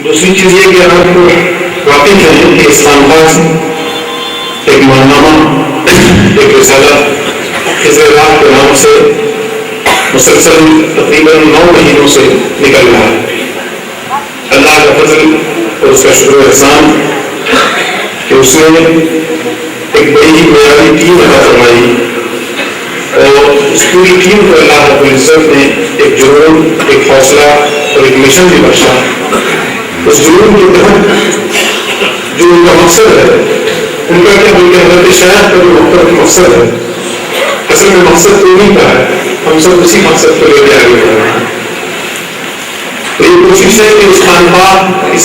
دوسری چیز یہ کہ آپ کو واقف ہے کہ اس خاندان سے ایک ماہنامہ ایک رسالہ خزر کے نام سے مسلسل تقریباً 9 مہینوں سے نکل رہا ہے. اللہ کا فضل اور اس کا شکر و احسان کہ اس نے ایک بڑی معیاری ٹیم عطا فرمائی اور اس پوری ٹیم کو اللہ رب العزت نے ایک جنون، ایک حوصلہ اور ایک مشن بھی بخشا. اس جنون کے تحت جو ان کا مقصد ہے، ان کا کیا بلکہ حضرت شاہ کا جو مختلف مقصد ہے، اصل میں مقصد تو نہیں کا ہے، ہم سب اسی مقصد کو لے کے آگے بڑھ رہے ہیں. تو یہ کوشش ہے کہ اس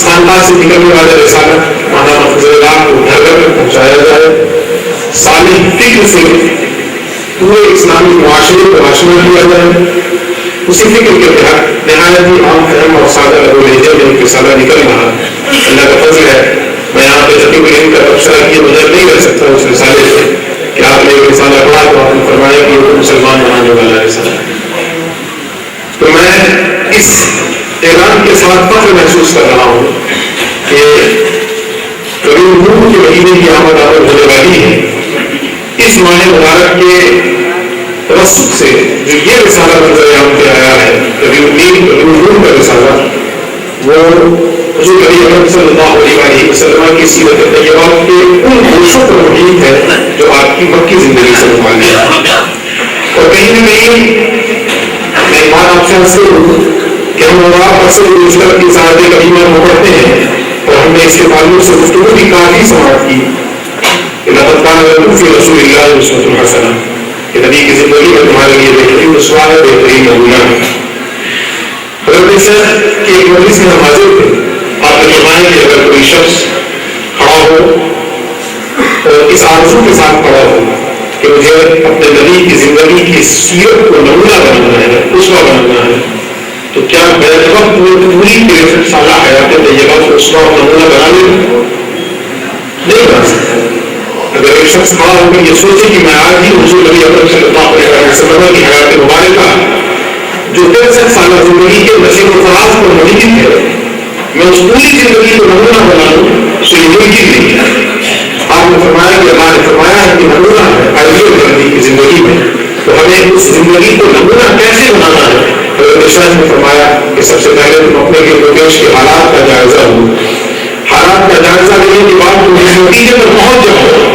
خاندان سے نکلنے والے رسالت ماہنامہ خزر کو گھر گھر تک پہنچایا جائے، صالح فکر سے پورے اسلامی معاشرے کو آشنا کیا جائے. اسی فکر کے تحت نہایت ہی عام فہم اور سادہ لہجے میں ایک رسالہ نکل رہا. اللہ کا فضل ہے، میں یہاں پہ تقریباً ان کا تبصرہ کیے بغیر نہیں رہ سکتا اس رسالے سے کہ آپ نے ایک رسالہ پڑھا تو آپ نے فرمایا کہ وہ مسلمان بنانے والا رسالہ ہے. تو میں اس اعلان کے ساتھ فخر محسوس کر رہا ہوں کہ ربیع الاول کے مہینے کی آمد ہونے والی ہے. اس ماہ مبارک کے توسط سے جو یہ رسالہ نظر عام پہ آیا ہے، ربیع الاول کا رسالہ، وہ حضور اکرم صلی اللہ علیہ وسلم کی سیرت طیبہ کے ان گوشوں پر محیط ہے جو آپ کی مکی زندگی سے متعلق ہے. اور کہیں نہ کہیں میں ایک بات آپ سے عرض کروں کہ ہم اور آپ اکثر مشترک کی سعادت کریمہ کو پڑھتے ہیں اور ہم نے اس کے تعلق سے گفتگو بھی کافی سماعت کی کہ لقد کان لکم فی رسول اللہ اسوۃ حسنہ، کہ نبی کی زندگی میں تمہارے لیے بہترین اسوہ ہے، بہترین نمونہ ہے. حضرت شاہ کے ایک مجلس میں ہم حاضر تھے. آپ نے فرمایا کہ اگر کوئی شخص کھڑا ہو اور اس آرزو کے ساتھ کھڑا ہو کہ مجھے اپنے نبی کی زندگی کی سیرت کو نمونہ بنانا ہے، اسوہ بنانا ہے، تو کیا بیک وقت وہ پوری 63 سالہ حیات طیبہ کو اسوہ اور نمونہ بنا لے؟ نہیں بنا سکتا. اگر ایک شخص کھڑا ہو کر یہ سوچے کہ میں آج ہی حضور نبی اکرم صلی اللہ علیہ وسلم کی حیات مبارکہ جو 63 سالہ زندگی کے نشیب و فراز پر محیط ہے، میں اس پوری زندگی کو نمونہ بنا لوں، تو یہ ممکن نہیں ہے. آپ نے فرمایا کہ اللہ نے فرمایا ہے کہ نمونہ ہے آئیڈیل نبی کی زندگی میں، تو ہمیں اس زندگی کو نمونہ کیسے بنانا ہے؟ حضرت شاہ نے فرمایا کہ سب سے پہلے تم اپنے پیش کے حالات کا جائزہ لو. حالات کا جائزہ لینے کے بعد تم اس نتیجے پر پہنچ جاؤ.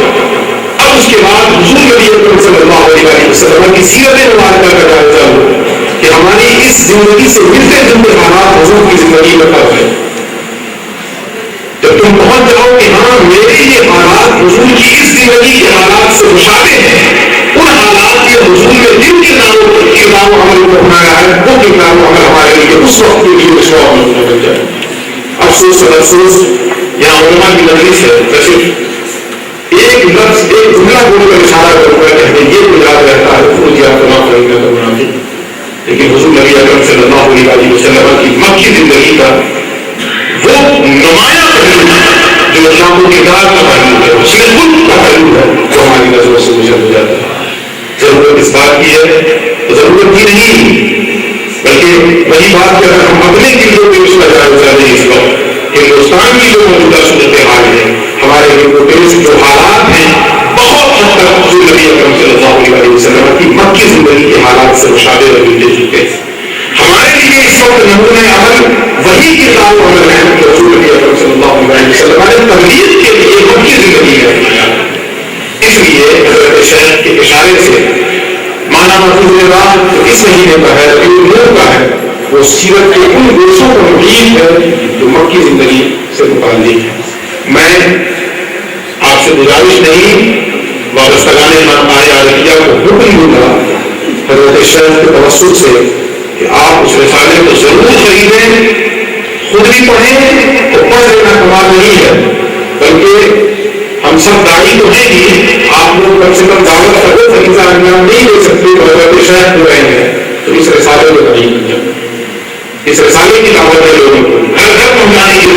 اب اس کے بعد حضور نبی اکرم صلی اللہ علیہ وسلم کی سیرت مبارکہ کا جائزہ لو کہ ہماری اس زندگی سے ملتے جلتے حالات حضور کی زندگی میں کب ہے. جب تم پہنچ جاؤ کہ ہاں میرے یہ حالات حضور کی اس زندگی کے حالات سے مشابہ ہیں، ان حالات کے حضور نے جن کردار و عمل کو اپنایا ہے وہ کردار و عمل ہمارے لیے اس وقت کے لیے اسوہ و نمونہ بن جائے. افسوس اور افسوس یہاں علماء کی مجلس ہے، میں صرف ایک لفظ ایک جملہ بول کر اشارہ کروں گا کہ ہمیں یہ یاد رہتا ہے خود یا تمام فرینہ کا منافق. لیکن حضور نبی اکرم صلی اللہ علیہ وسلم کی مکی زندگی کا وہ نمایاں پہلو جو شام و کردار کا پہلو ہے، وہ سیرت خود کا پہلو ہے، وہ ہماری نظروں سے گزر ہو جاتا ہے. ضرورت اس بات کی ہے تو ضرورت ہی نہیں، بلکہ وہی بات کہ اگر ہم اپنے دلوں میں اس کا جائزہ لیں اس وقت ہندوستان کی جو موجودہ صورت حال ہے، ہمارے دلوں میں جو حالات ہیں بہت حد تک حضور نبی اکرم صلی اللہ علیہ وسلم کی مکی زندگی کے حالات سے مشابہ رہے دے چکے. ہمارے لیے اس وقت نمونہ عمل وہی کتاب و عمل ہے کہ حضور نبی اکرم صلی اللہ علیہ وسلم نے تبلیغ کے لیے مکی زندگی میں اپنایا. اس لیے حضرت شاہ کے اشارے سے ماہنامہ خزر اس مہینے کا ہے، ربیع الاول کا ہے، وہ سیرت کے ان گوشوں پر محیط ہے جو مکی زندگی سے متعلق ہے. میں آپ سے گزارش نہیں، وابستگان ماہ عرفیہ کو حکم دوں گا حضرت شاہ کے توسط سے کہ آپ اس رسالے کو ضرور خریدیں، خود بھی پڑھیں. اور پڑھ لینا کمال نہیں ہے، بلکہ ہم سب داعی تو ہیں ہی، آپ لوگ کم سے کم دعوت کا وہ فریضہ انجام نہیں دے سکتے تو حضرت شاہ ہو رہے ہیں، تو اس رسالے کو نہیں بن جائے. اس رسالے کی دعوت ہے لوگوں کو گھر گھر پہنچانے کی